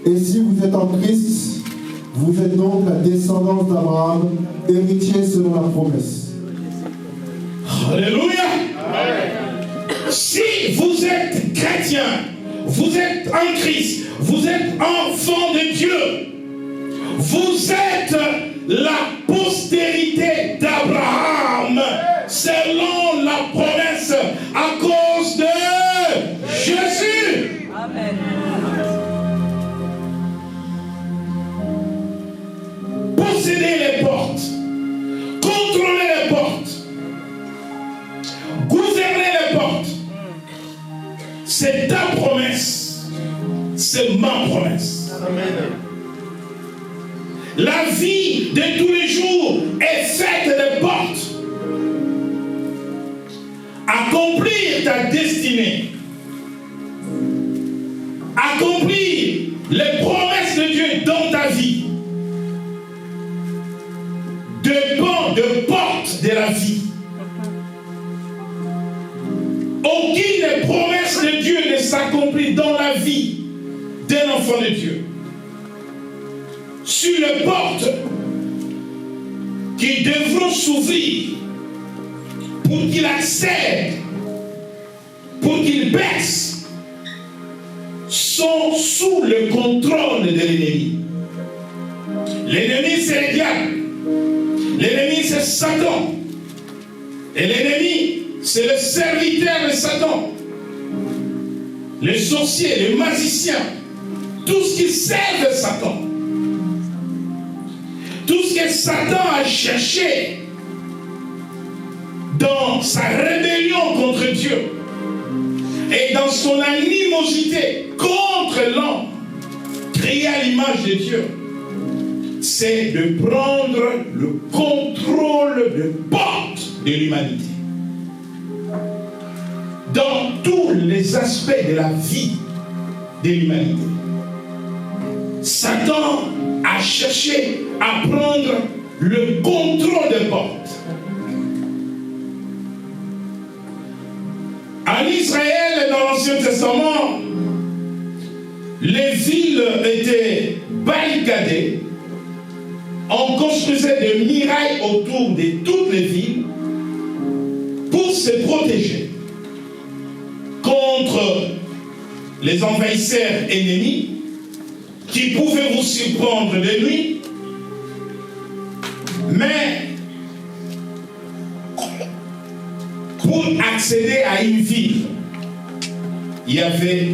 Et si vous êtes en Christ, vous êtes donc la descendance d'Abraham, héritier selon la promesse. Alléluia. Si vous êtes chrétien, vous êtes en Christ, vous êtes enfant de Dieu, vous êtes la postérité d'Abraham selon la promesse à cause de Jésus. Amen. Possédez les portes, contrôlez les portes, gouvernez les portes. C'est ta promesse, c'est ma promesse. Amen. La vie de tous les jours est faite de portes. Accomplir ta destinée, accomplir les promesses de Dieu dans ta vie dépend de portes de la vie. Aucune promesse de Dieu ne s'accomplit dans la vie d'un enfant de Dieu sur les portes qui devront s'ouvrir pour qu'il accède, pour qu'il baisse, sont sous le contrôle de l'ennemi. L'ennemi, c'est le diable. L'ennemi, c'est Satan. Et l'ennemi, c'est le serviteur de Satan. Les sorciers, les magiciens, tout ce qui sert de Satan. Tout ce que Satan a cherché dans sa rébellion contre Dieu et dans son animosité contre l'homme créé à l'image de Dieu, c'est de prendre le contrôle de porte de l'humanité. Dans tous les aspects de la vie de l'humanité. Satan a cherché à prendre le contrôle des portes. En Israël, dans l'Ancien Testament, les villes étaient barricadées. On construisait des murailles autour de toutes les villes pour se protéger contre les envahisseurs ennemis qui pouvaient vous surprendre de nuit. Mais pour accéder à une ville, il y avait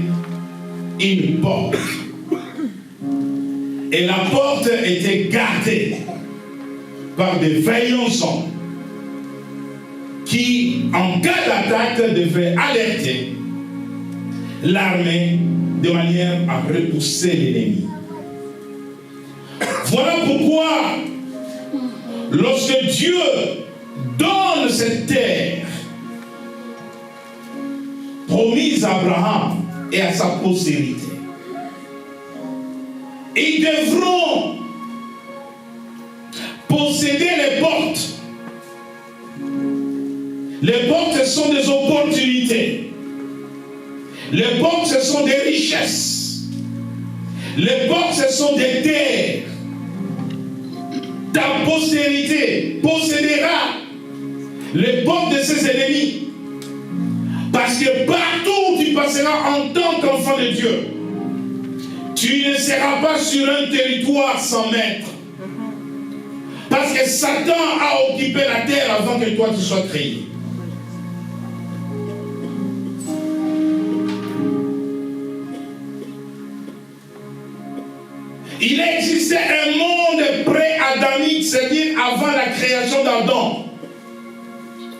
une porte. Et la porte était gardée par des vaillants hommes qui, en cas d'attaque, devaient alerter l'armée de manière à repousser l'ennemi. Voilà pourquoi, lorsque Dieu donne cette terre promise à Abraham et à sa postérité, ils devront posséder les portes. Les portes sont des opportunités. Les portes, ce sont des richesses. Les portes, ce sont des terres. Ta postérité possédera les portes de ses ennemis. Parce que partout où tu passeras en tant qu'enfant de Dieu, tu ne seras pas sur un territoire sans maître. Parce que Satan a occupé la terre avant que toi tu sois créé. Il existait un monde pré-adamique, c'est-à-dire avant la création d'Adam.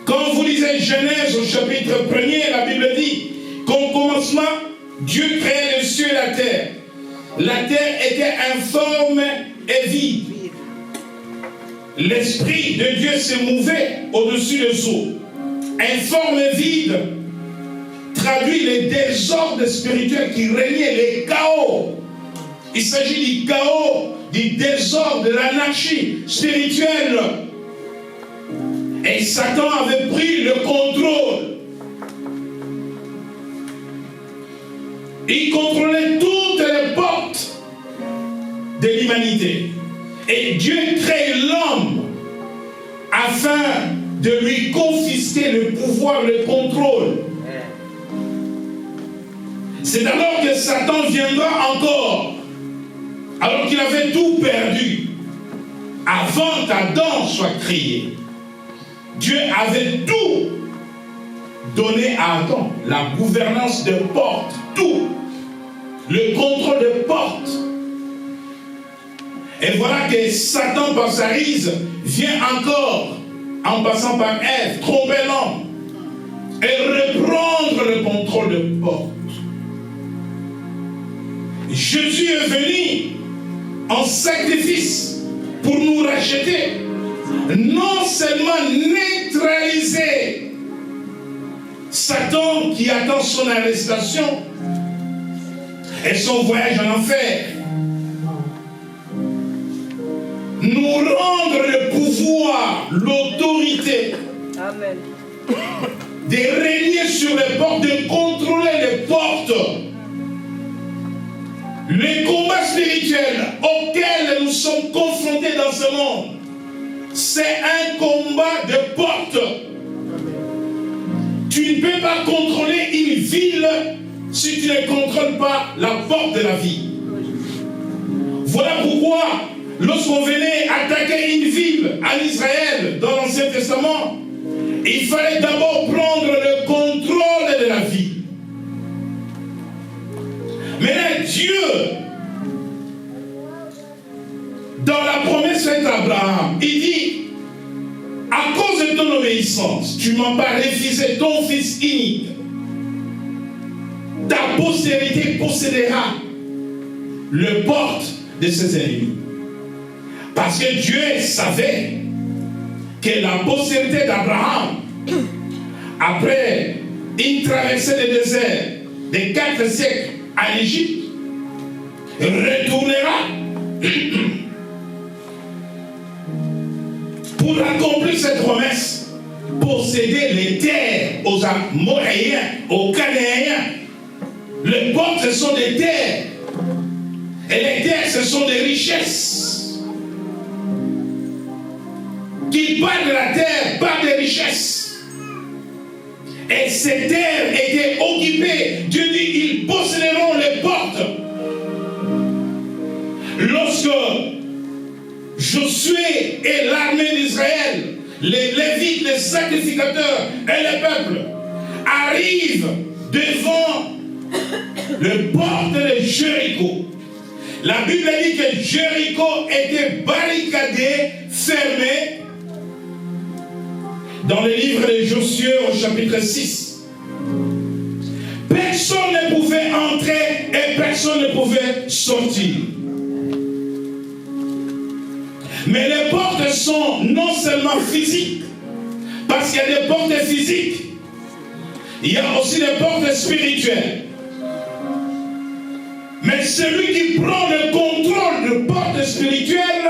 Quand vous lisez Genèse au chapitre 1er, la Bible dit qu'au commencement, Dieu créait le ciel et la terre. La terre était informe et vide. L'Esprit de Dieu se mouvait au-dessus des eaux. Informe et vide traduit les désordres spirituels qui régnaient, les chaos. Il s'agit du chaos, du désordre, de l'anarchie spirituelle. Et Satan avait pris le contrôle. Il contrôlait toutes les portes de l'humanité. Et Dieu crée l'homme afin de lui confisquer le pouvoir, le contrôle. C'est alors que Satan viendra encore, alors qu'il avait tout perdu, avant qu'Adam soit créé. Dieu avait tout donné à Adam, la gouvernance de porte, tout, le contrôle de porte. Et voilà que Satan, par sa ruse, vient encore, en passant par Ève, tromper l'homme et reprendre le contrôle de porte. Jésus est venu en sacrifice pour nous racheter, non seulement neutraliser Satan qui attend son arrestation et son voyage en enfer, nous rendre le pouvoir, l'autorité de régner sur les portes, de contrôler les portes. Les combats spirituels auxquels nous sommes confrontés dans ce monde, c'est un combat de porte. Tu ne peux pas contrôler une ville si tu ne contrôles pas la porte de la ville. Voilà pourquoi, lorsqu'on venait attaquer une ville en Israël, dans l'Ancien Testament, il fallait d'abord prendre le contrôle de la ville. Mais Dieu, dans la promesse faite à Abraham, il dit, à cause de ton obéissance, tu m'as pas refusé ton fils unique. Ta postérité possédera le porte de ses ennemis. Parce que Dieu savait que la postérité d'Abraham, après une traversée du désert de 4 siècles en Égypte, retournera pour accomplir cette promesse, posséder les terres aux Amoréens, aux Cananéens. Les portes, ce sont des terres. Et les terres, ce sont des richesses. Qui partent de la terre, partent des richesses. Et ces terres étaient occupées. Dieu dit, ils posséderont les portes. Lorsque Josué et l'armée d'Israël, les Lévites, les sacrificateurs et le peuple arrivent devant le porte de Jéricho, la Bible dit que Jéricho était barricadé, fermé, dans le livre de Josué au chapitre 6. Personne ne pouvait entrer et personne ne pouvait sortir. Mais les portes sont non seulement physiques, parce qu'il y a des portes physiques, il y a aussi des portes spirituelles. Mais celui qui prend le contrôle de portes spirituelles,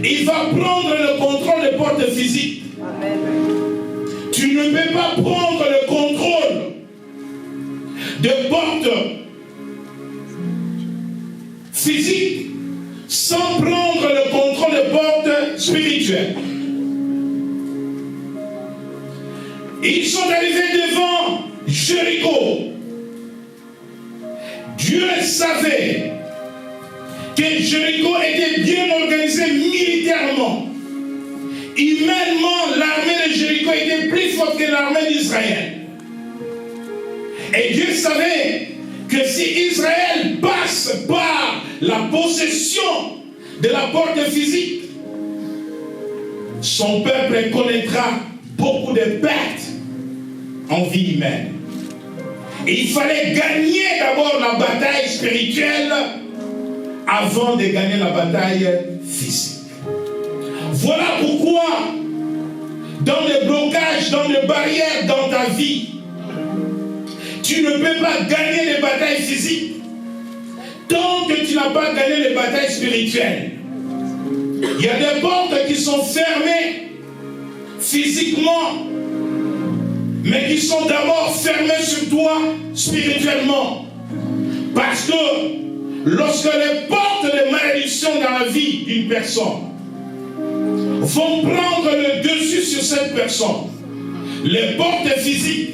il va prendre le contrôle des portes physiques. Amen. Tu ne peux pas prendre le contrôle de portes physiques sans prendre le contrôle des portes spirituelles. Ils sont arrivés devant Jéricho. Dieu savait que Jéricho était bien organisé militairement. Humainement, l'armée de Jéricho était plus forte que l'armée d'Israël. Et Dieu savait que si Israël passe par la possession de la porte physique, son peuple connaîtra beaucoup de pertes en vie humaine. Et il fallait gagner d'abord la bataille spirituelle avant de gagner la bataille physique. Voilà pourquoi, dans les blocages, dans les barrières dans ta vie, tu ne peux pas gagner les batailles physiques tant que tu n'as pas gagné les batailles spirituelles. Il y a des portes qui sont fermées physiquement, mais qui sont d'abord fermées sur toi spirituellement. Parce que lorsque les portes de malédiction dans la vie d'une personne vont prendre le dessus sur cette personne, les portes physiques,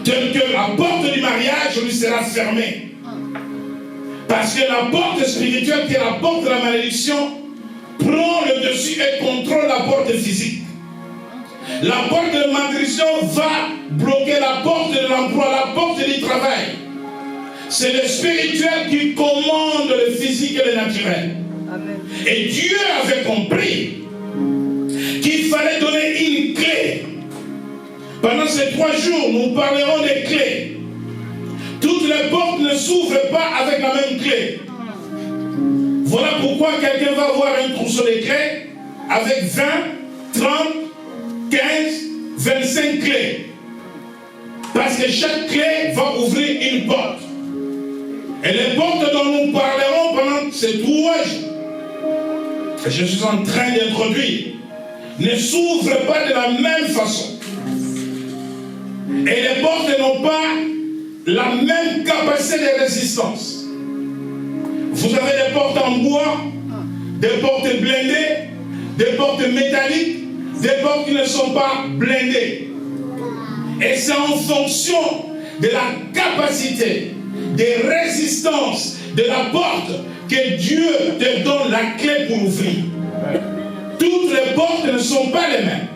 telles que la porte du mariage lui sera fermée. Parce que la porte spirituelle, qui est la porte de la malédiction, prend le dessus et contrôle la porte physique. La porte de la malédiction va bloquer la porte de l'emploi, la porte du travail. C'est le spirituel qui commande le physique et le naturel. Amen. Et Dieu avait compris qu'il fallait donner une clé. Pendant ces 3 jours, nous parlerons des clés. Toutes les portes ne s'ouvrent pas avec la même clé. Voilà pourquoi quelqu'un va avoir un trousseau de clés avec 20, 30, 15, 25 clés. Parce que chaque clé va ouvrir une porte. Et les portes dont nous parlerons pendant ces 3 jours, que je suis en train d'introduire, ne s'ouvrent pas de la même façon. Et les portes n'ont pas la même capacité de résistance. Vous avez des portes en bois, des portes blindées, des portes métalliques, des portes qui ne sont pas blindées. Et c'est en fonction de la capacité, des résistances de la porte que Dieu te donne la clé pour ouvrir. Toutes les portes ne sont pas les mêmes.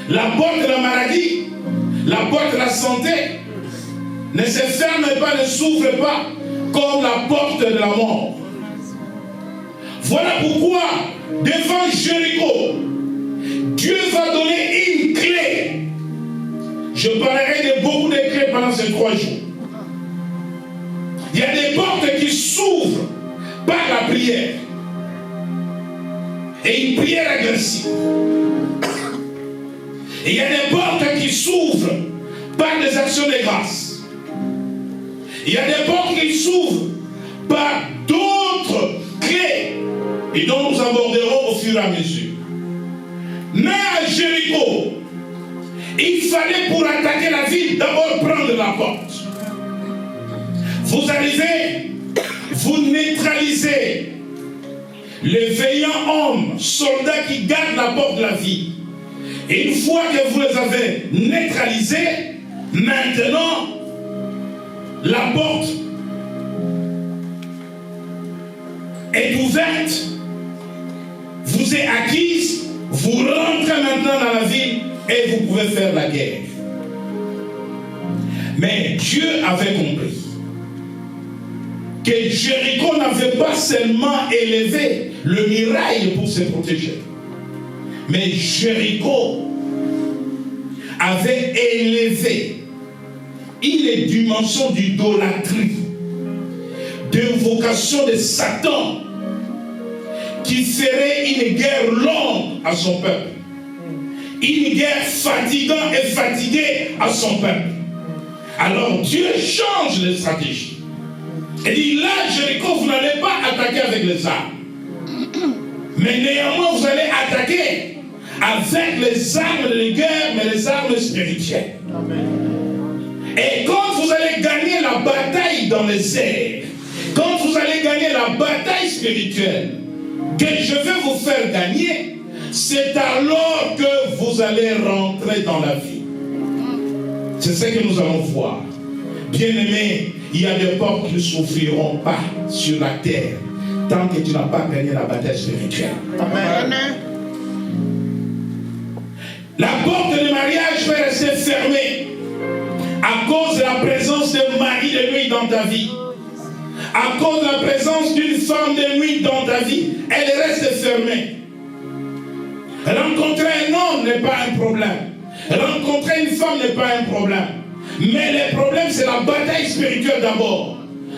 La porte de la maladie, la porte de la santé ne se ferme pas, ne s'ouvre pas comme la porte de la mort. Voilà pourquoi, devant Jéricho, Dieu va donner une clé. Je parlerai de beaucoup de clés pendant ces 3 jours. Il y a des portes qui s'ouvrent par la prière. Et une prière agressive. Et il y a des portes qui s'ouvrent par des actions de grâce. Il y a des portes qui s'ouvrent par d'autres clés et dont nous aborderons au fur et à mesure. Mais à Jéricho, il fallait pour attaquer la ville d'abord prendre la porte. Vous arrivez, vous neutralisez les veillants hommes, soldats qui gardent la porte de la ville. Et une fois que vous les avez neutralisés, maintenant, la porte est ouverte, vous est acquise, vous rentrez maintenant dans la ville et vous pouvez faire la guerre. Mais Dieu avait compris que Jéricho n'avait pas seulement élevé le muraille pour se protéger, mais Jéricho avait élevé une dimension d'idolâtrie, d'invocation de Satan, qui ferait une guerre longue à son peuple, une guerre fatigante et fatiguée à son peuple. Alors Dieu change les stratégies. Et dit là, Jéricho, vous n'allez pas attaquer avec les armes. Mais néanmoins, vous allez attaquer avec les armes de guerre, mais les armes spirituelles. Amen. Et quand vous allez gagner la bataille dans les airs, quand vous allez gagner la bataille spirituelle, que je vais vous faire gagner, c'est alors que vous allez rentrer dans la vie. C'est ce que nous allons voir. Bien-aimés, il y a des portes qui ne s'ouvriront pas sur la terre tant que tu n'as pas gagné la bataille spirituelle. Amen. La porte de mariage va rester fermée à cause de la présence d'un mari de nuit dans ta vie. À cause de la présence d'une femme de nuit dans ta vie, elle reste fermée. Rencontrer un homme n'est pas un problème. Rencontrer une femme n'est pas un problème. Mais le problème, c'est la bataille spirituelle d'abord.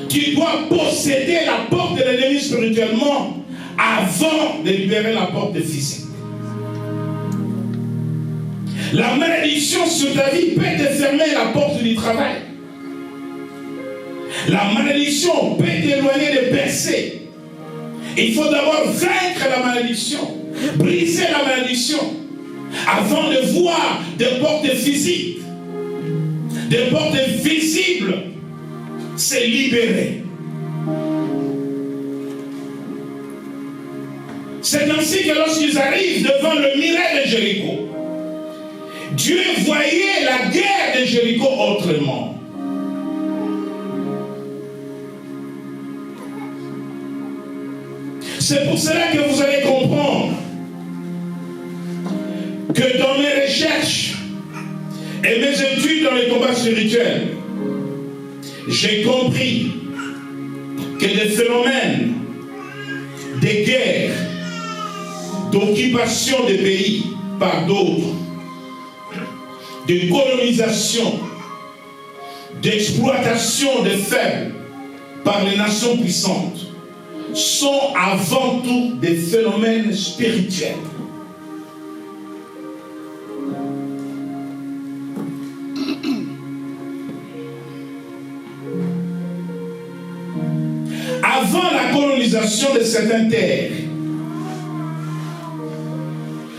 Tu dois posséder la porte de l'ennemi spirituellement avant de libérer la porte physique. La malédiction sur ta vie peut te fermer la porte du travail. La malédiction peut t'éloigner des percées. Il faut d'abord vaincre la malédiction, briser la malédiction, avant de voir des portes physiques, des portes visibles c'est libérer. C'est ainsi que lorsqu'ils arrivent devant le miracle de Jéricho, Dieu voyait la guerre de Jéricho autrement. C'est pour cela que vous allez comprendre que dans mes recherches et mes études dans les combats spirituels, j'ai compris que des phénomènes de guerre, d'occupation des pays par d'autres, de colonisation, d'exploitation des faibles par les nations puissantes, sont avant tout des phénomènes spirituels. Avant la colonisation de certaines terres,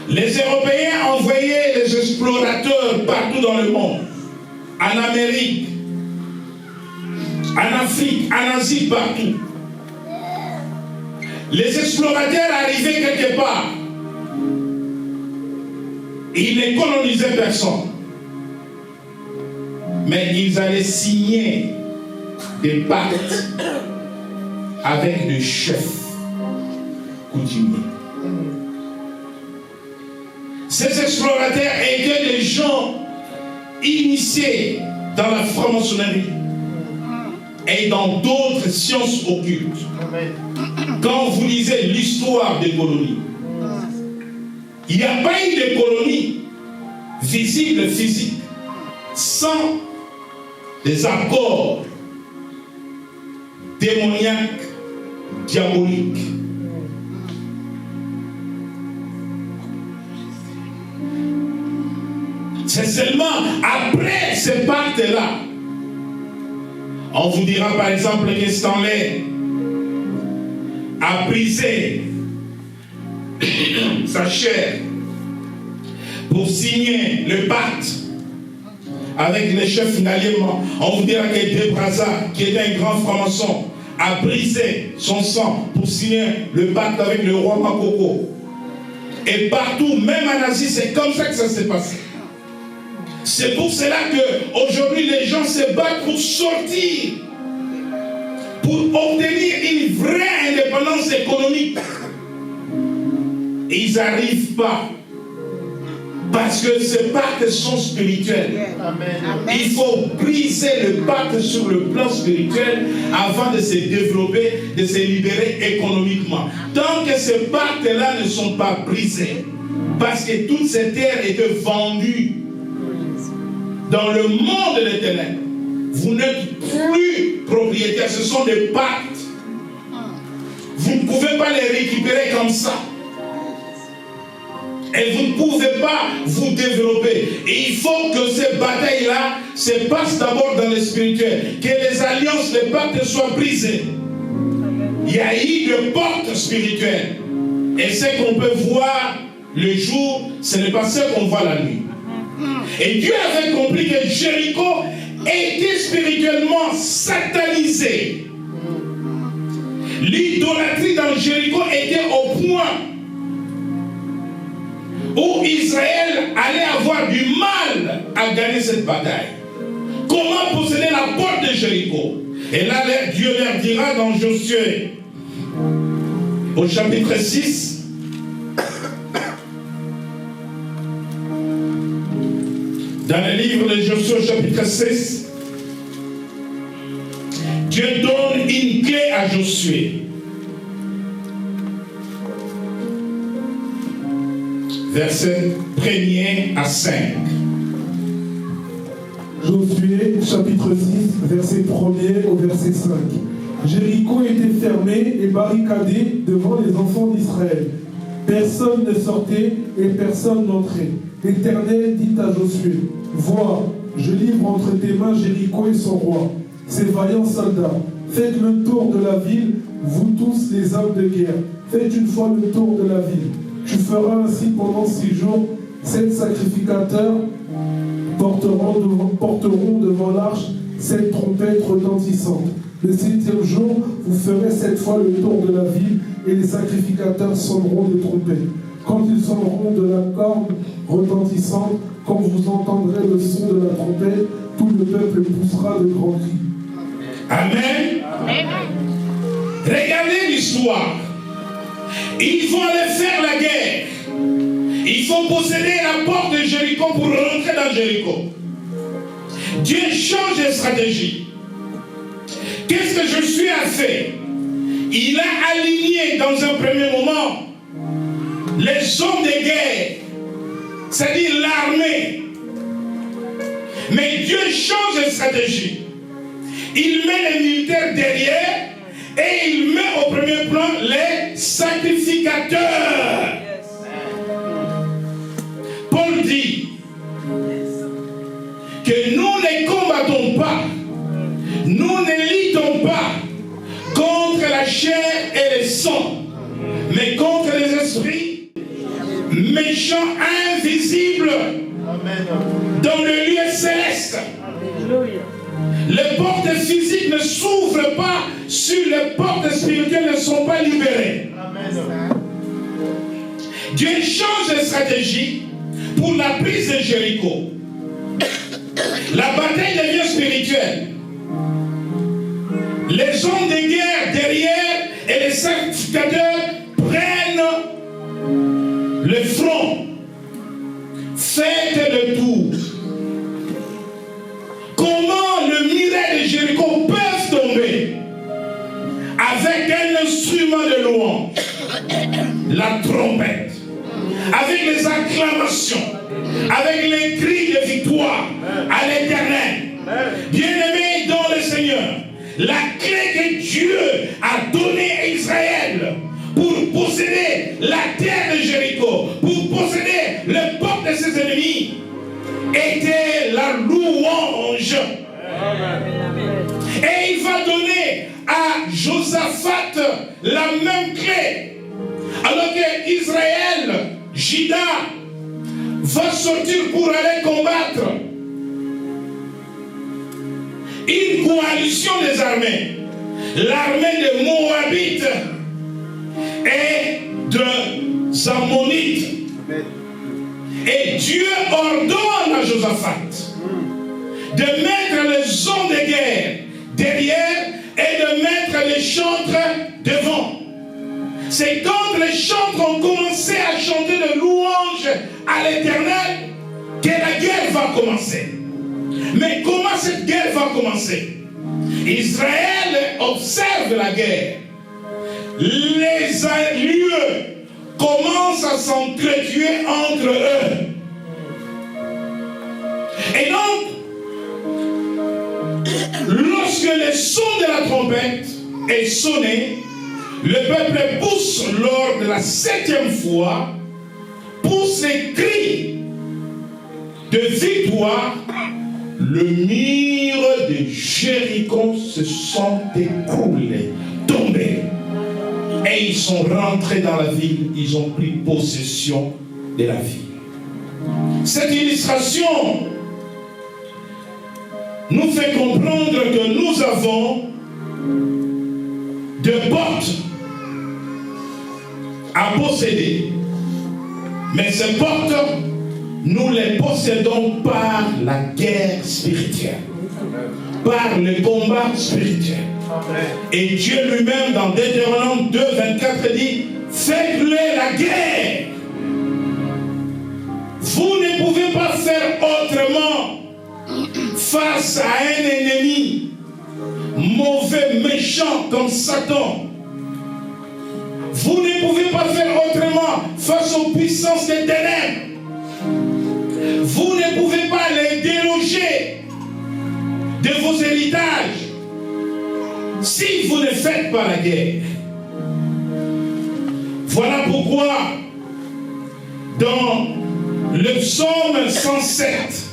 les Européens envoyaient les explorateurs partout dans le monde, en Amérique, en Afrique, en Asie, partout. Les explorateurs arrivaient quelque part. Ils ne colonisaient personne. Mais ils allaient signer des pactes avec des chefs coutumiers. Ces explorateurs étaient des gens initiés dans la franc-maçonnerie et dans d'autres sciences occultes. Quand vous lisez l'histoire des colonies, il n'y a pas eu de colonies visibles, physiques, sans des accords démoniaques, diaboliques. C'est seulement après ces pactes-là, on vous dira par exemple que Stanley a brisé sa chair pour signer le pacte avec les chefs finalement. On vous dira que Debraza, qui était un grand franc-maçon, a brisé son sang pour signer le pacte avec le roi Makoko. Et partout, même en Asie, c'est comme ça que ça s'est passé. C'est pour cela qu'aujourd'hui les gens se battent pour sortir, pour obtenir une vraie indépendance économique. Et ils n'arrivent pas. Parce que ces pactes sont spirituels. Amen. Il faut briser le pacte sur le plan spirituel avant de se développer, de se libérer économiquement. Tant que ces pactes-là ne sont pas brisés, parce que toutes ces terres étaient vendues dans le monde des ténèbres, vous n'êtes plus propriétaire, ce sont des pactes. Vous ne pouvez pas les récupérer comme ça. Et vous ne pouvez pas vous développer. Et il faut que ces batailles-là se passent d'abord dans le spirituel. Que les alliances, les pactes soient brisés. Il y a eu des portes spirituelles. Et ce qu'on peut voir le jour, ce n'est pas ce qu'on voit la nuit. Et Dieu avait compris que Jéricho était spirituellement satanisé. L'idolâtrie dans Jéricho était au point où Israël allait avoir du mal à gagner cette bataille. Comment posséder la porte de Jéricho? Et là, Dieu leur dira dans Josué, au chapitre 6, dans le livre de Josué, au chapitre 6, Dieu donne une clé à Josué. Verset 1er à 5. Josué, chapitre 6, verset 1er au verset 5. Jéricho était fermé et barricadé devant les enfants d'Israël. Personne ne sortait et personne n'entrait. L'Éternel dit à Josué, « Vois, je livre entre tes mains Jéricho et son roi, ses vaillants soldats. Faites le tour de la ville, vous tous les hommes de guerre. Faites une fois le tour de la ville. Tu feras ainsi pendant 6 jours. 7 sacrificateurs porteront devant l'arche cette trompette retentissante. Le 7e jour, vous ferez cette fois le tour de la ville et les sacrificateurs sonneront de trompettes. Quand ils sonneront de la corde retentissante, quand vous entendrez le son de la trompette, tout le peuple poussera de grands cris. Amen. Amen. Regardez l'histoire. Ils vont aller faire la guerre. Ils vont posséder la porte de Jéricho pour rentrer dans Jéricho. Dieu change de stratégie. Qu'est-ce que Josué a fait? Il a aligné dans un premier moment les hommes de guerre, c'est-à-dire l'armée. Mais Dieu change de stratégie. Il met les militaires derrière et il met au premier plan les sacrificateurs. Paul dit que nous ne combattons pas, nous ne luttons pas contre la chair et le sang, mais contre les esprits méchants, invisibles dans le lieu céleste. Les portes physiques ne s'ouvrent pas si les portes spirituelles ne sont pas libérées. Dieu change de stratégie pour la prise de Jéricho. La bataille devient spirituelle. Les hommes de guerre derrière et les sacrificateurs prennent le front. Faites le tour. Comment le miracle de Jéricho peut tomber? Avec un instrument de louange, la trompette, avec les acclamations, avec les cris de victoire à l'Éternel. Bien-aimés dans le Seigneur, la clé que Dieu a donnée à Israël pour posséder la terre de Jéricho, pour posséder les portes de ses ennemis, était la louange. Et il va donner à Josaphat la même clé. Alors que Israël, Juda, va sortir pour aller combattre une coalition des armées. L'armée des Moabites et des Ammonites. Et Dieu ordonne à Josaphat de mettre les hommes de guerre derrière et de mettre les chantres devant. C'est quand les chantres ont commencé à chanter de louanges à l'Éternel que la guerre va commencer. Mais comment cette guerre va commencer? Israël observe la guerre. Les lieux commencent à s'entretuer entre eux. Et donc, lorsque le son de la trompette est sonné, le peuple pousse lors de la 7e fois, pousse les cris de victoire. Le mur de Jéricho se sont écroulés, tombés. Et ils sont rentrés dans la ville, ils ont pris possession de la ville. Cette illustration nous fait comprendre que nous avons deux portes à posséder. Mais ces portes, nous les possédons par la guerre spirituelle, par le combat spirituel. Et Dieu lui-même, dans Deutéronome 2, 24, dit: faites-le la guerre. Vous ne pouvez pas faire autrement face à un ennemi mauvais, méchant comme Satan. Vous ne pouvez pas faire autrement face aux puissances des ténèbres. Vous ne pouvez pas les déloger de vos héritages si vous ne faites pas la guerre. Voilà pourquoi dans le psaume 107,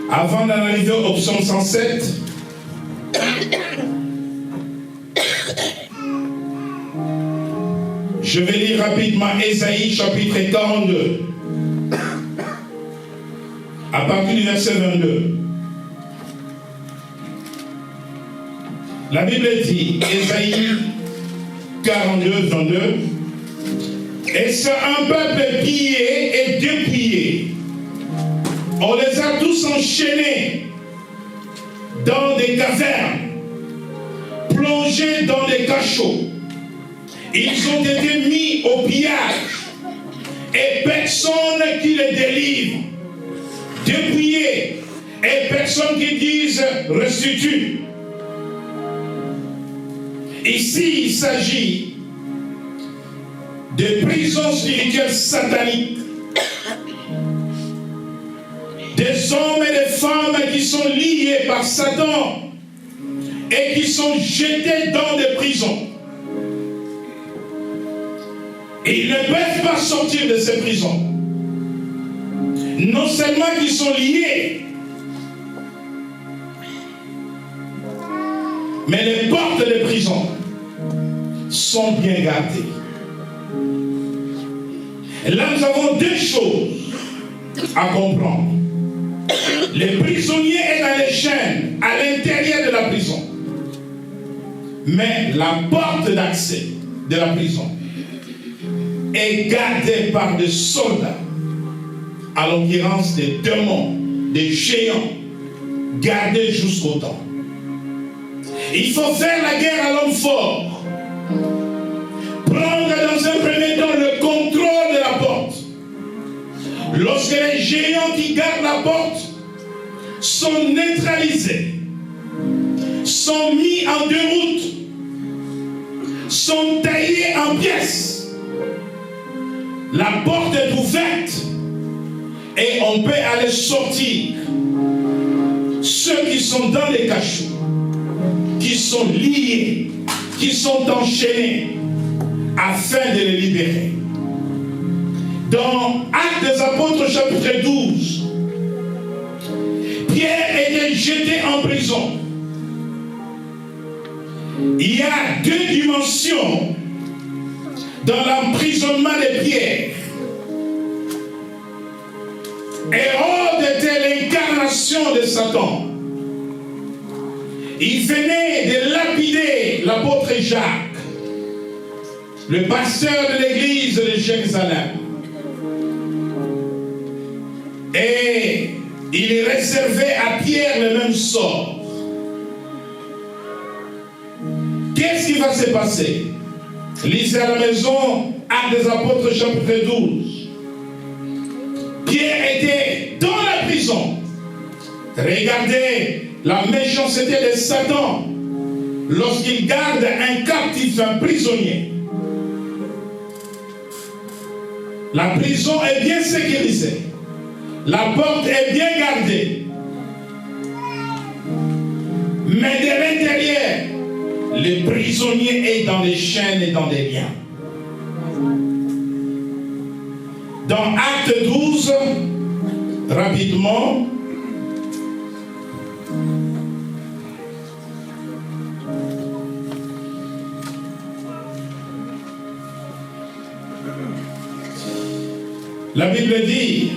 avant d'analyser au psaume 107, Je vais lire rapidement Ésaïe chapitre 42. À partir du verset 22. La Bible dit, Ésaïe 42, 22, et c'est un peuple pillé et dépouillé. On les a tous enchaînés dans des cavernes, plongés dans des cachots. Ils ont été mis au pillage et personne qui les délivre. Dépouillés et personne qui dise restitue. Ici, il s'agit de prisons spirituelles sataniques. Des hommes et des femmes qui sont liés par Satan et qui sont jetés dans des prisons. Et ils ne peuvent pas sortir de ces prisons. Non seulement qu'ils sont liés, mais les portes des prisons sont bien gardées. Et là, nous avons deux choses à comprendre. Les prisonniers sont dans les chaînes à l'intérieur de la prison. Mais la porte d'accès de la prison est gardée par des soldats, à l'occurrence des démons, des géants, gardés jusqu'au temps. Il faut faire la guerre à l'homme fort. Prendre dans un premier temps le contrôle de la porte. Lorsque les géants qui gardent la porte sont neutralisés, sont mis en déroute, sont taillés en pièces, la porte est ouverte et on peut aller sortir ceux qui sont dans les cachots, qui sont liés, qui sont enchaînés, afin de les libérer. Dans Actes des Apôtres chapitre 12, Pierre était jeté en prison. Il y a deux dimensions dans l'emprisonnement de Pierre. Hérode était l'incarnation de Satan. Il venait de lapider l'apôtre Jacques, le pasteur de l'église de Jérusalem. Et il réservait à Pierre le même sort. Qu'est-ce qui va se passer? Lisez à la maison, Actes des Apôtres chapitre 12. Pierre était dans la prison. Regardez la méchanceté de Satan lorsqu'il garde un captif, un prisonnier. La prison est bien sécurisée. La porte est bien gardée. Mais de l'intérieur, le prisonnier est dans les chaînes et dans les liens. Dans Acte 12, rapidement, la Bible dit,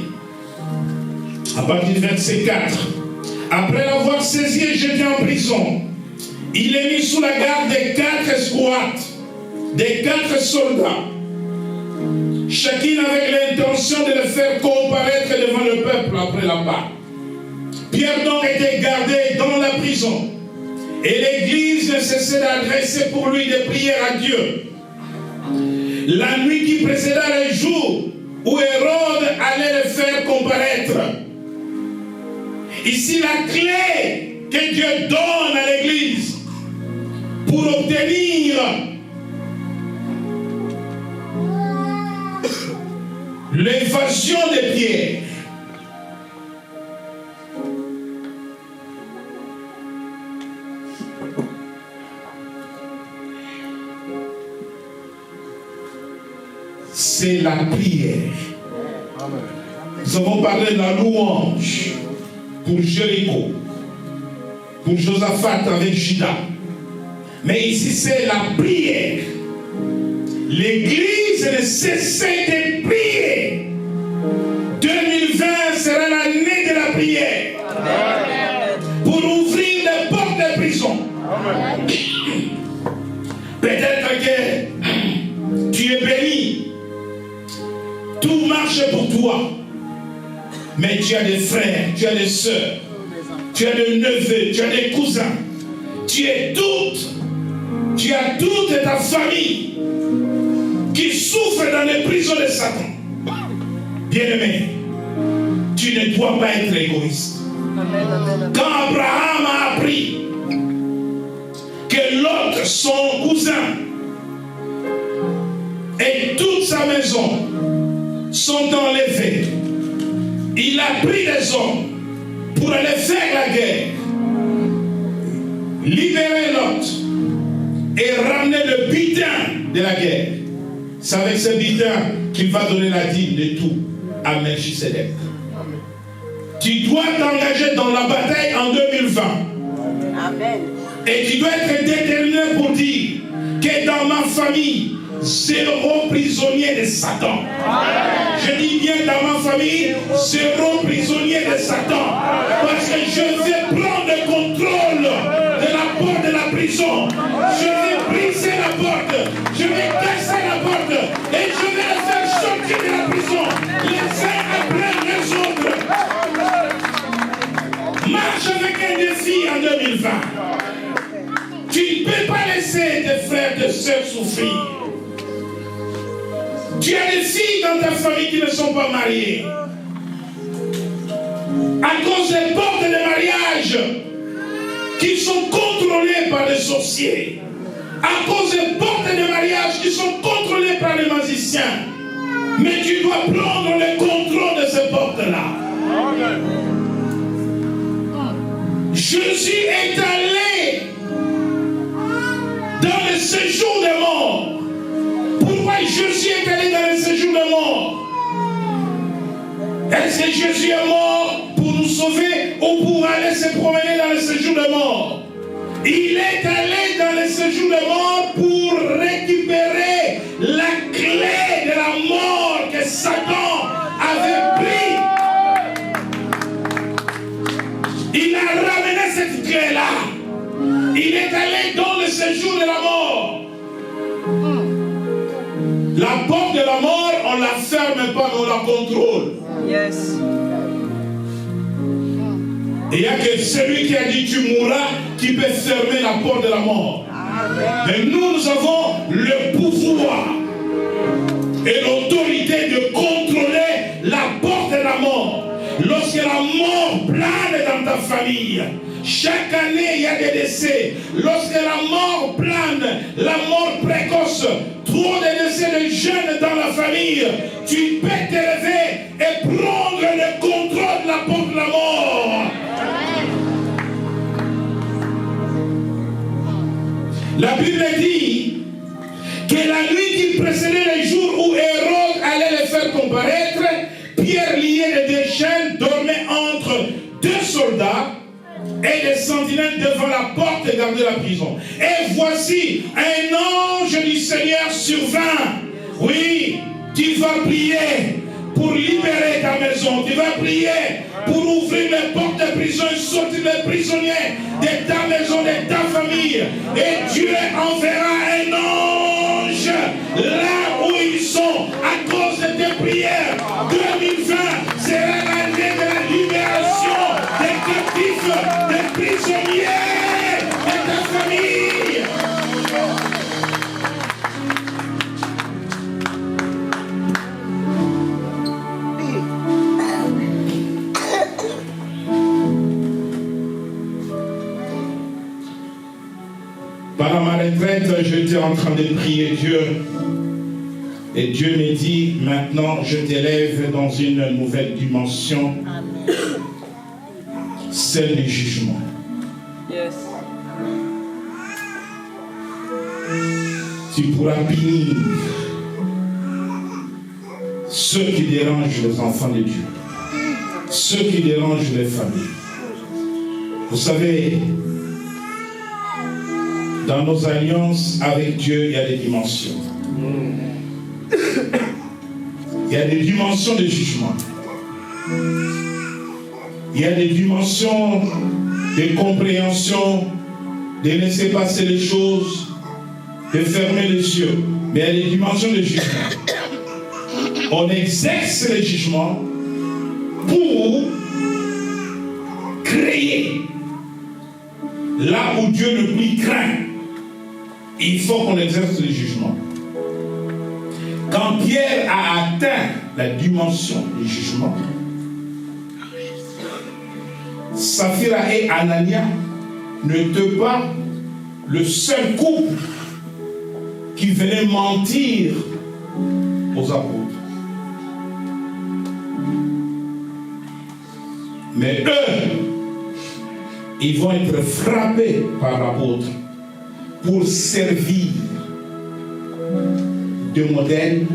à partir du verset 4, après l'avoir saisi et jeté en prison, il est mis sous la garde des 4 escouades, des 4 soldats, chacune avec l'intention de le faire comparaître devant le peuple après la Pâque. Pierre donc était gardé dans la prison, et l'église ne cessait d'adresser pour lui des prières à Dieu. La nuit qui précéda le jour où Hérode allait le faire comparaître. Ici, la clé que Dieu donne à l'église pour obtenir l'évasion de Pierre. C'est la prière. Nous avons parlé de la louange pour Jéricho, pour Josaphat avec Juda. Mais ici, c'est la prière. L'église l'Église ne cessait de prier. 2020 sera l'année de la prière. Amen. Pour ouvrir les portes des prisons. Peut-être que tu es béni. Tout marche pour toi. Mais tu as des frères, tu as des sœurs, tu as des neveux, tu as des cousins. Tu as toute ta famille qui souffre dans les prisons de Satan. Bien-aimé, tu ne dois pas être égoïste. Quand Abraham a appris que Lot, son cousin, et toute sa maison sont enlevés, il a pris des hommes pour aller faire la guerre, libérer Lot et ramener le butin de la guerre. C'est avec ce butin qu'il va donner la dîme de tout à Melchisedec. Tu dois t'engager dans la bataille en 2020. Amen. Et tu dois être déterminé pour dire que dans ma famille, zéro prisonnier de Satan. Amen. Je dis bien dans ma famille, zéro prisonnier de Satan. Parce que je vais prendre le contrôle de la porte de la prison. Je vais briser la porte. Je vais casser la porte. Et je vais les faire sortir de la prison. Les uns après les autres. Marche avec un défi en 2020. Tu ne peux pas laisser tes frères et tes sœurs souffrir. Tu as des filles dans ta famille qui ne sont pas mariées. À cause des portes de mariage qui sont contrôlées par les sorciers. À cause des portes de mariage qui sont contrôlées par les magiciens. Mais tu dois prendre le contrôle de ces portes-là. Jésus est allé dans le séjour des morts. Pourquoi Jésus est allé dans le séjour des morts? Est-ce que Jésus est mort pour nous sauver ou pour aller se promener dans le séjour des morts? Il est allé dans le séjour des morts pour récupérer la clé de la mort que Satan avait pris. Il a ramené cette clé-là. Il est allé dans le séjour de la mort. La porte de la mort, on ne la ferme pas, mais on la contrôle. Yes. Et il n'y a que celui qui a dit tu mourras qui peut fermer la porte de la mort. Mais nous avons le pouvoir et l'autorité de contrôler la porte de la mort. Lorsque la mort plane dans ta famille, chaque année il y a des décès. Lorsque la mort plane, la mort précoce, trop de décès de jeunes dans la famille, tu peux te lever et prendre le contrôle de la porte de la mort. La Bible dit que la nuit qui précédait le jour où Hérode allait les faire comparaître, Pierre lié de deux chaînes dormait entre deux soldats et des sentinelles devant la porte et gardait la prison. Et voici, un ange du Seigneur survint. Oui, tu vas prier pour libérer ta maison. Tu vas prier pour ouvrir les portes de prison et sortir les prisonniers de ta maison, de ta famille. Et Dieu enverra un ange là où ils sont à cause de tes prières. 2020 sera l'année de la libération des captifs, des prisonniers de ta famille. Pendant ma retraite, j'étais en train de prier Dieu. Et Dieu me dit, maintenant je t'élève dans une nouvelle dimension, celle du jugement. Yes. Tu pourras punir ceux qui dérangent les enfants de Dieu, ceux qui dérangent les familles. Vous savez, dans nos alliances avec Dieu, il y a des dimensions. Il y a des dimensions de jugement. Il y a des dimensions de compréhension, de laisser passer les choses, de fermer les yeux. Mais il y a des dimensions de jugement. On exerce les jugements pour créer là où Dieu ne plus craint. Il faut qu'on exerce le jugement. Quand Pierre a atteint la dimension du jugement, Saphira et Anania n'étaient pas le seul couple qui venait mentir aux apôtres. Mais eux, ils vont être frappés par l'apôtre pour servir de modèle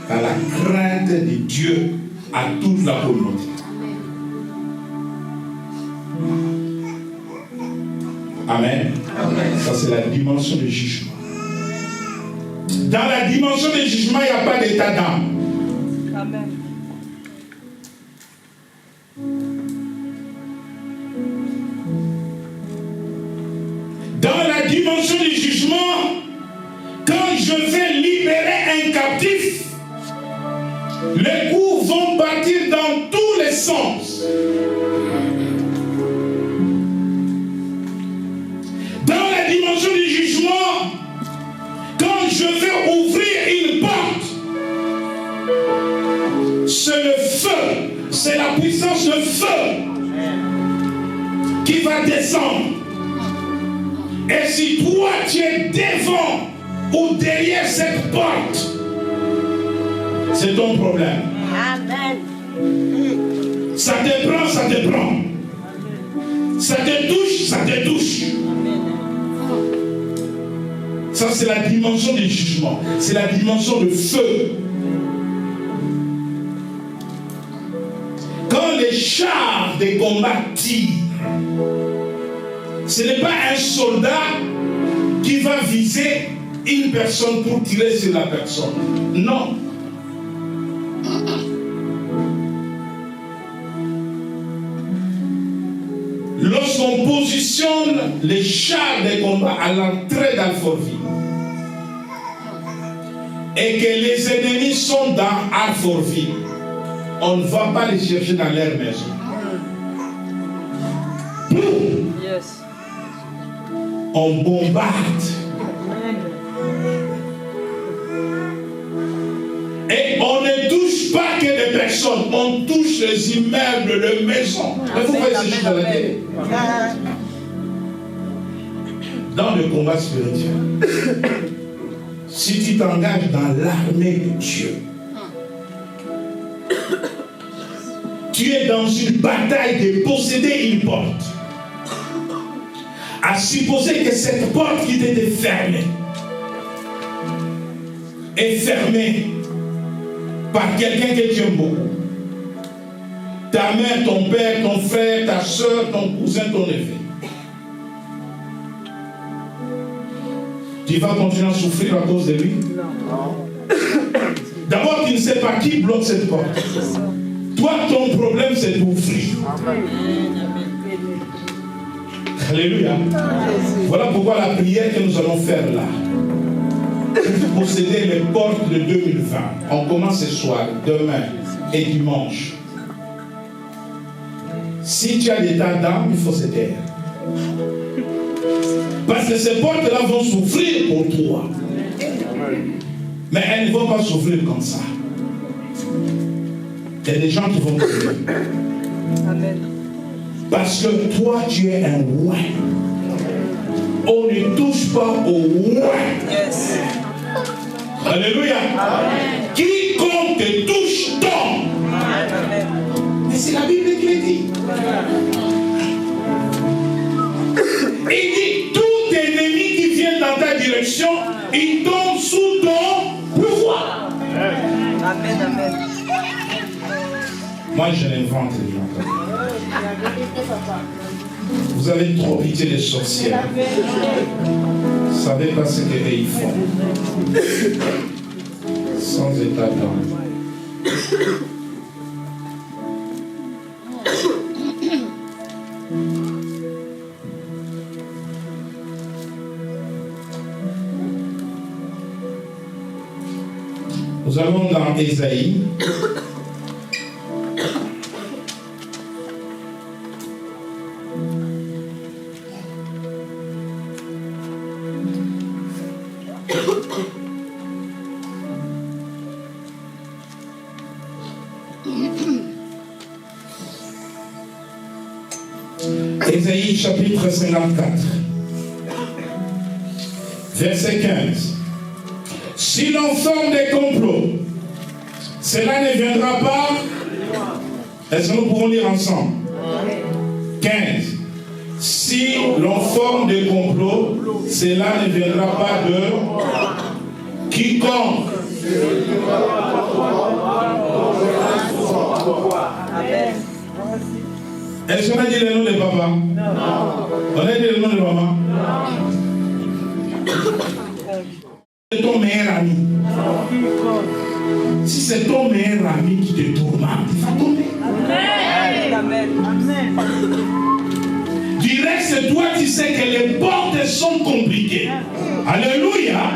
à la crainte de Dieu à toute la communauté. Amen. Amen. Ça, c'est la dimension du jugement. Dans la dimension du jugement, il n'y a pas d'état d'âme. Amen. Dans la dimension du jugement, quand je vais libérer un captif, les coups vont partir dans tous les sens. Dans la dimension du jugement, quand je vais ouvrir une porte, c'est le feu, c'est la puissance de feu qui va descendre. Et si toi tu es devant ou derrière cette porte, c'est ton problème. Amen. Ça te prend, ça te prend. Ça te touche, ça te touche. Ça, c'est la dimension du jugement. C'est la dimension de feu. Quand les chars de combat tirent, ce n'est pas un soldat qui va viser une personne pour tirer sur la personne. Non. Lorsqu'on positionne les chars de combat à l'entrée d'Alfortville et que les ennemis sont dans Alfortville, on ne va pas les chercher dans leur maison. Yes. On bombarde. Et on ne touche pas que des personnes, on touche les immeubles, les maisons. Mais vous voyez ces choses dans la télé. Dans le combat spirituel, si tu t'engages dans l'armée de Dieu, tu es dans une bataille de posséder une porte. À supposer que cette porte qui était fermée est fermée par quelqu'un que tu aimes beaucoup. Ta mère, ton père, ton frère, ta soeur, ton cousin, ton neveu. Tu vas continuer à souffrir à cause de lui? Non. D'abord, tu ne sais pas qui bloque cette porte. Toi, ton problème, c'est d'ouvrir. Alléluia. Voilà pourquoi la prière que nous allons faire là, pour posséder les portes de 2020, on commence ce soir, demain et dimanche. Si tu as des tas d'âme, il faut se taire. Parce que ces portes-là vont souffrir pour toi. Mais elles ne vont pas souffrir comme ça. Il y a des gens qui vont mourir. Amen. Parce que toi, tu es un roi. On ne touche pas au roi. Yes. Alléluia. Amen. Quiconque te touche tombe. Amen. Mais c'est la Bible qui le dit. Il dit, tout ennemi qui vient dans ta direction, il tombe sous ton pouvoir. Amen, amen. Moi, je l'invente les gens. Vous avez trop pitié des sorcières. Vous ne savez pas ce qu'ils font. Sans état d'âme. Nous allons dans Ésaïe. Ésaïe chapitre 54, verset 15. Si l'on forme des complots, cela ne viendra pas. Est-ce que nous pouvons lire ensemble? 15. Si l'on forme des complots, cela ne viendra pas de quiconque. Est-ce qu'on a dit le nom de papa? Non. On a dit le nom de maman? Non. C'est ton meilleur ami. Si c'est ton meilleur ami qui te tourmente, il va tomber. Amen. Direct, c'est toi qui sais que les portes sont compliquées. Alléluia.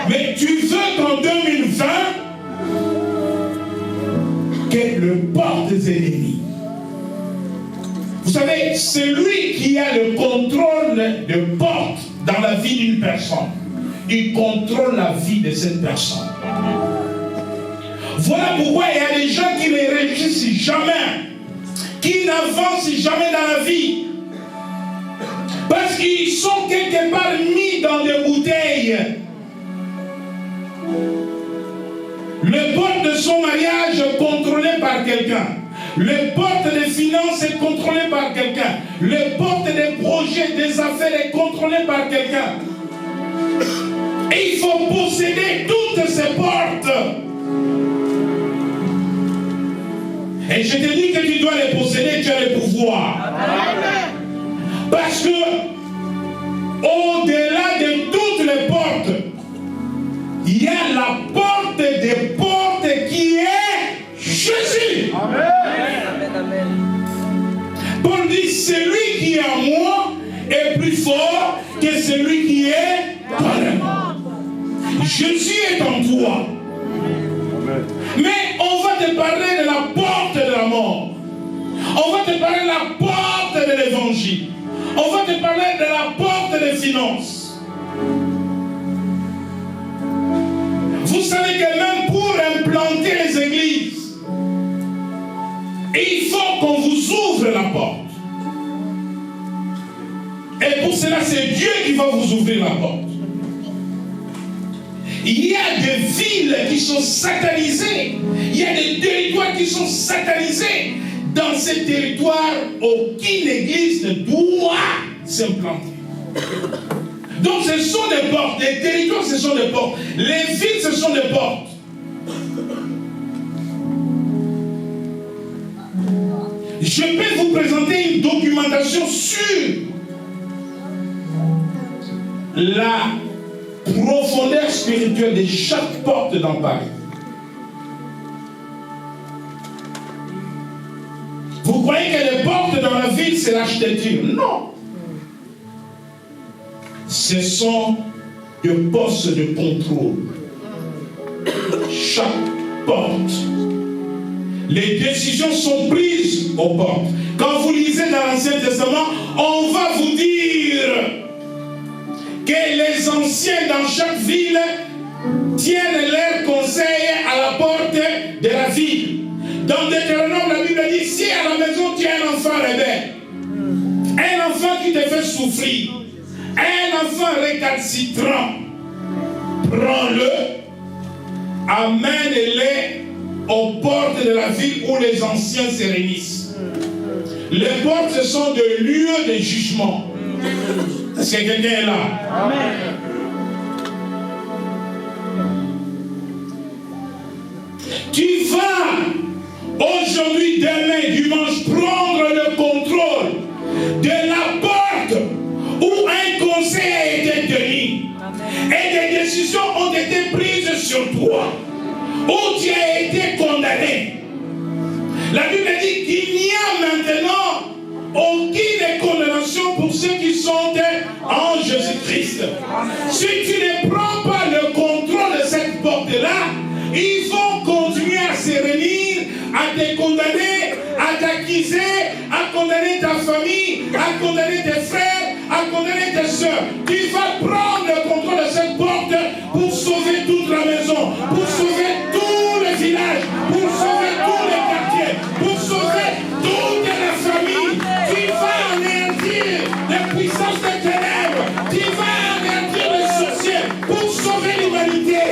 Mais tu veux qu'en 2020, que le porte des ennemis. Vous savez, celui qui a le contrôle de porte dans la vie d'une personne, il contrôle la vie de cette personne. Voilà pourquoi il y a des gens qui ne réussissent jamais, qui n'avancent jamais dans la vie. Parce qu'ils sont quelque part mis dans des bouteilles. Le porte de son mariage est contrôlé par quelqu'un. Le porte des finances est contrôlé par quelqu'un. Le porte des projets, des affaires est contrôlé par quelqu'un. Et il faut posséder toutes ces portes. Et je te dis que tu dois les posséder, tu as le pouvoir. Parce que au-delà de toutes les portes, il y a la porte des portes qui est Jésus. Amen. Paul dit, celui qui est en moi est plus fort que celui qui est dans moi. Jésus est en toi. Mais on va te parler de la porte de la mort. On va te parler de la porte de l'évangile. On va te parler de la porte des finances. Vous savez que même pour implanter les églises, il faut qu'on vous ouvre la porte. Et pour cela, c'est Dieu qui va vous ouvrir la porte. Il y a des villes qui sont satanisées. Il y a des territoires qui sont satanisés. Dans ces territoires, aucune église ne doit s'implanter. Donc ce sont des portes. Les territoires, ce sont des portes. Les villes, ce sont des portes. Je peux vous présenter une documentation sur la profondeur spirituelle de chaque porte dans Paris. Vous croyez que les portes dans la ville, c'est l'architecture? Non. Ce sont des postes de contrôle. Chaque porte. Les décisions sont prises aux portes. Quand vous lisez dans l'Ancien Testament, on va vous dire que les anciens dans chaque ville tiennent leurs conseils à la porte de la ville. Dans Deutéronome, la Bible dit, si à la maison tu as un enfant rebelle, un enfant qui te fait souffrir, un enfant récalcitrant, prends-le, amène-le aux portes de la ville où les anciens se réunissent. Les portes, ce sont des lieux de jugement. Est-ce que quelqu'un est là? Amen. Tu vas aujourd'hui, demain, dimanche, prendre le contrôle de la porte où un conseil a été tenu. Amen. Et des décisions ont été prises sur toi. où tu as été condamné. La Bible dit qu'il n'y a maintenant aucune condamnation pour ceux qui sont en Jésus-Christ. Si tu ne prends pas le contrôle de cette porte-là, ils vont continuer à se réunir, à te condamner, à t'accuser, à condamner ta famille, à condamner tes frères, à condamner tes soeurs. Tu vas prendre le contrôle de cette porte pour sauver toute la maison, pour sauver tout le village, pour sauver tous les quartiers, pour sauver toute la famille. Tu vas anéantir les puissances des ténèbres. Tu vas anéantir les sorciers pour sauver l'humanité.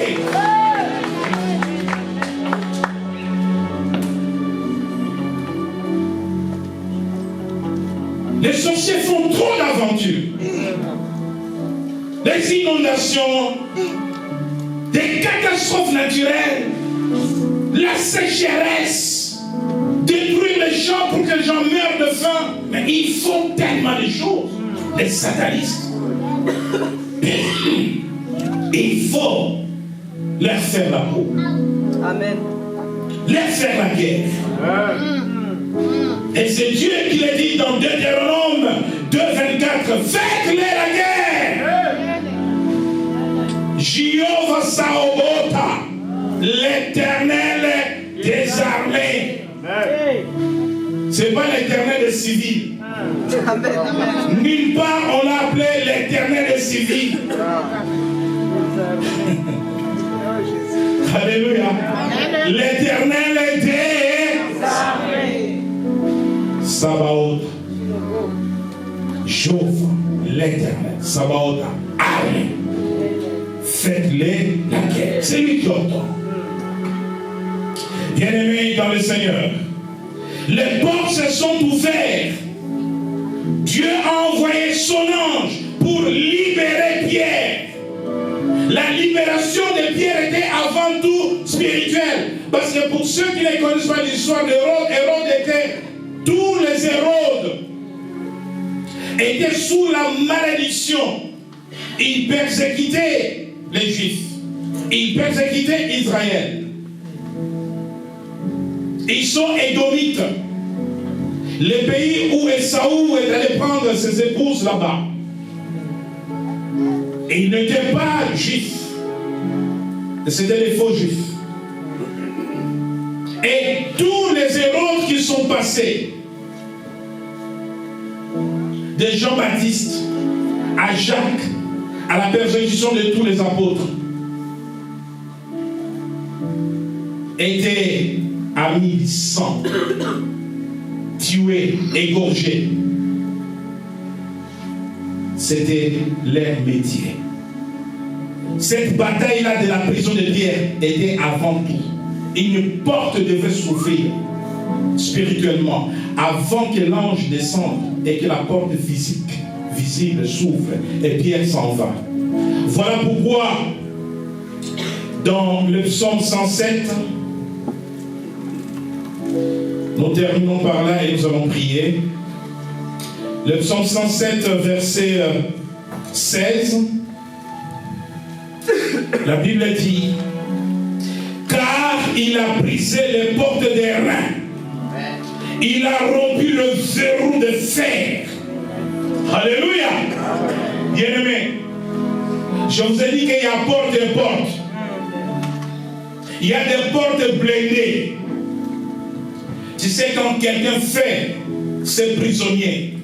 Les sorciers font trop d'aventures. Des inondations, des catastrophes naturelles, la sécheresse, détruire les champs pour que les gens meurent de faim. Mais ils font tellement de choses. Les satanistes. Il faut leur faire la peau. Amen. Leur faire la guerre. Et c'est Dieu qui l'a dit dans Deutéronome 2,24. Faites-les la guerre. Jéhovah Saobota, l'Éternel des armées. C'est pas l'Éternel des civils. Nulle part on l'a appelé l'Éternel des civils. Alléluia. L'Éternel des armées. Sabaoth. Jéhovah, l'Éternel. Sabaoth, armée. Faites-les la guerre. C'est lui qui entend. Bien-aimés dans le Seigneur, les portes se sont ouvertes. Dieu a envoyé son ange pour libérer Pierre. La libération de Pierre était avant tout spirituelle. Parce que pour ceux qui ne connaissent pas l'histoire d'Hérode, Hérode était, tous les Hérodes étaient sous la malédiction. Ils persécutaient les Juifs. Ils persécutaient Israël. Ils sont édomites. Les pays où Esaü est allé prendre ses épouses là-bas. Et ils n'étaient pas juifs. C'était des faux juifs. Et tous les héros qui sont passés, de Jean-Baptiste à Jacques, à la persécution de tous les apôtres, étaient à 1100, tués, égorgés. C'était leur métier. Cette bataille-là de la prison de Pierre était avant tout. Une porte devait s'ouvrir spirituellement avant que l'ange descende et que la porte physique, visible, s'ouvre et Pierre s'en va. Voilà pourquoi dans le psaume 107, nous terminons par là et nous allons prier. Le psaume 107, verset 16, la Bible dit: car il a brisé les portes des reins, il a rompu le verrou de fer. Alléluia. Bien-aimés, je vous ai dit qu'il y a porte et porte. Il y a des portes blindées. Tu sais, quand quelqu'un fait ses prisonniers,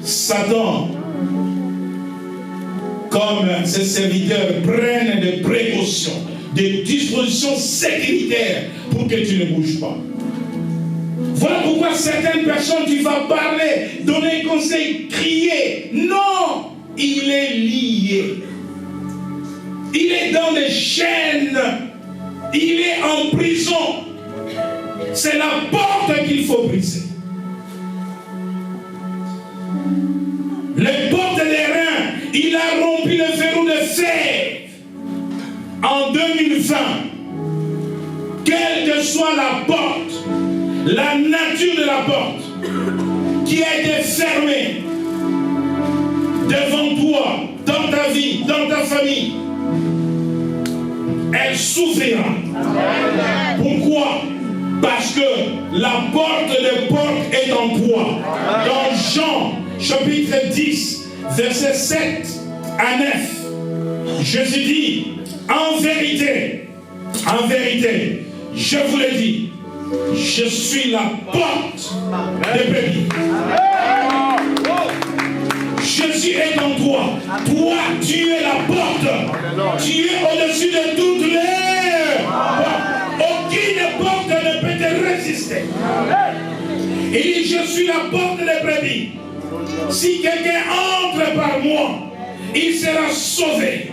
Satan, comme ses serviteurs, prennent des précautions, des dispositions sécuritaires pour que tu ne bouges pas. Voilà pourquoi certaines personnes, tu vas parler, donner conseil, crier. Non, il est lié. Il est dans des chaînes. Il est en prison. C'est la porte qu'il faut briser. Les portes des reins, il a rompu le verrou de fer. En 2020, quelle que soit la porte, la nature de la porte qui a été fermée devant toi, dans ta vie, dans ta famille, elle s'ouvrira. Pourquoi? Parce que la porte des portes est en toi. Dans Jean, chapitre 10, versets 7 à 9, Jésus dit, en vérité, je vous le dis, je suis la porte des brebis. Jésus est en toi. Toi, tu es la porte. Tu es au-dessus de toutes les portes. Aucune porte ne peut te résister. Il dit, je suis la porte des brebis. Si quelqu'un entre par moi, il sera sauvé.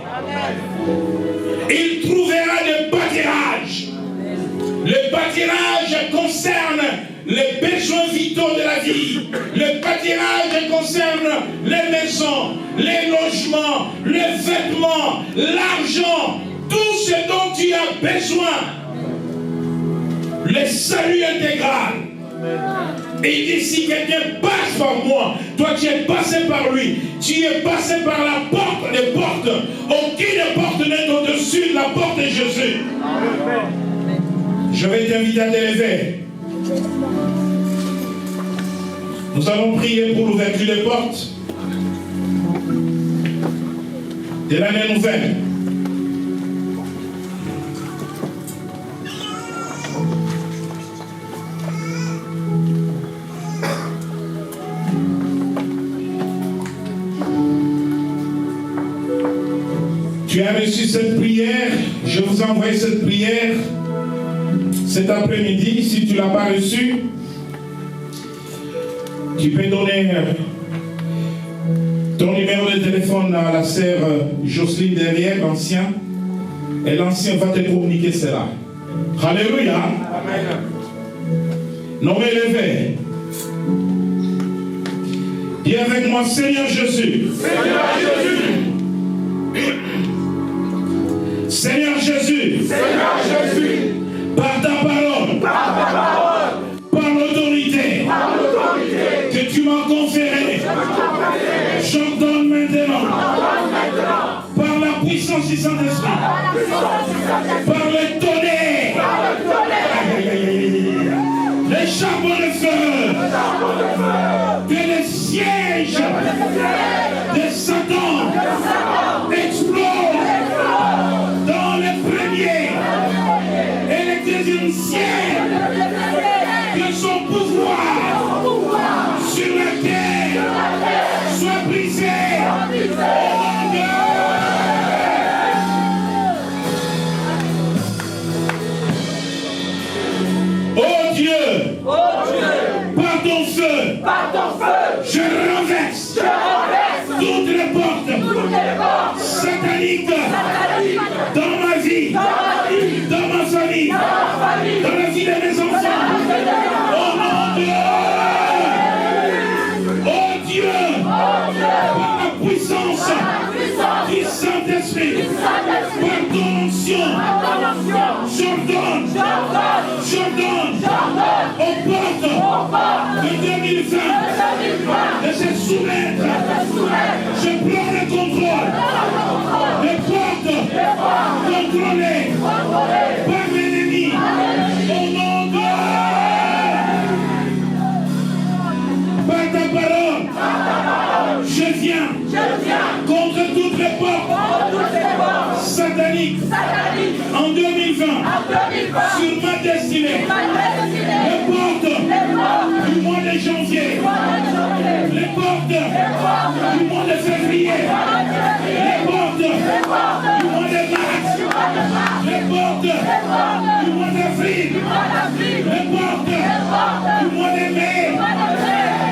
Il trouvera le pâturage. Le pâturage concerne les besoins vitaux de la vie. Le pâturage concerne les maisons, les logements, les vêtements, l'argent, tout ce dont tu as besoin. Le salut intégral. Et il dit, si quelqu'un passe par moi, toi tu es passé par lui, tu es passé par la porte des portes. Aucune porte n'est au-dessus de la porte de Jésus. Je vais t'inviter à te lever. Nous allons prier pour l'ouverture des portes de l'année nouvelle. Tu as reçu cette prière, je vous envoie cette prière cet après-midi. Si tu ne l'as pas reçue, tu peux donner ton numéro de téléphone à la sœur Jocelyne derrière, l'ancien, et l'ancien va te communiquer cela. Alléluia. Amen. Nommez levé. Dis avec moi, Seigneur Jésus. Seigneur Jésus. Seigneur Jésus. Seigneur Jésus. Par ta parole. Par l'autorité que tu m'as conférée, j'ordonne maintenant, par la puissance du Saint-Esprit, par le tonnerre, les charbons de feu, que les sièges de Satan explosent dans les premiers et les deuxièmes siècles, que son pouvoir sur la terre soit brisé au nom de... Oh Dieu, par ton feu, je renverse toutes les portes sataniques dans ma vie, dans ma famille, dans la vie de mes enfants. Au nom de... Oh Dieu, par la puissance du Saint-Esprit, par ton onction, j'ordonne aux portes de 2020 de se soumettre. Je prends le contrôle. Les portes contrôlées par l'ennemi. Au nom de... Par ta parole, je viens contre toutes les portes sataniques en 2020 sur ma destinée. Les portes du mois de janvier, les portes du mois de février, les portes du mois de mars, les portes du mois d'avril, les portes du mois de mai,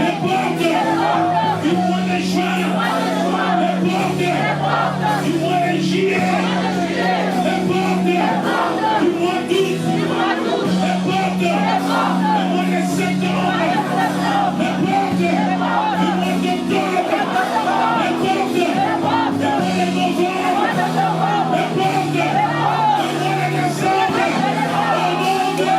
les portes du mois de juin, les portes du mois de juillet, les portes du mois d'août, les portes du mois de septembre, les portes du mois d'octobre, les portes du mois de novembre, les portes du mois de décembre, au nom de...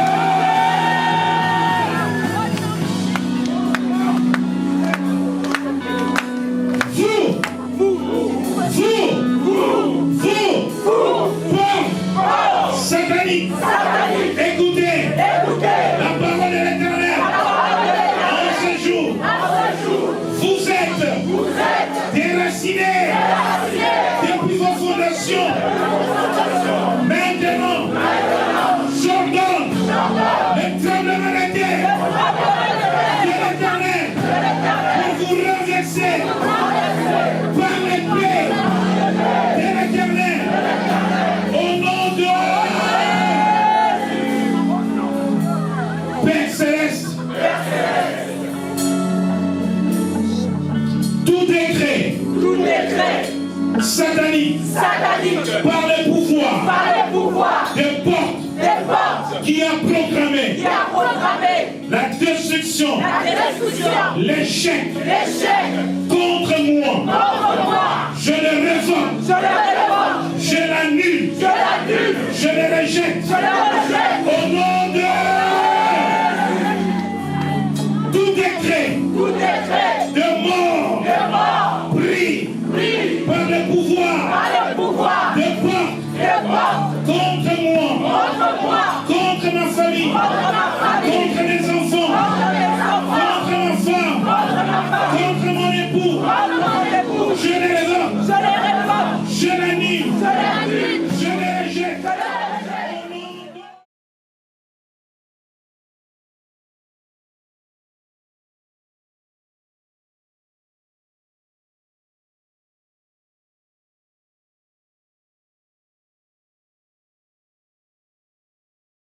déraciné depuis vos fondations. Maintenant, j'ordonne le tremblement de terre de l'Éternel pour vous renverser par l'épée de l'Éternel. Au nom de Père Céleste, tout décret satanique par le pouvoir des portes qui a proclamé la destruction, l'échec contre moi. Je le révoque, je l'annule, je le rejette au nom de tout décret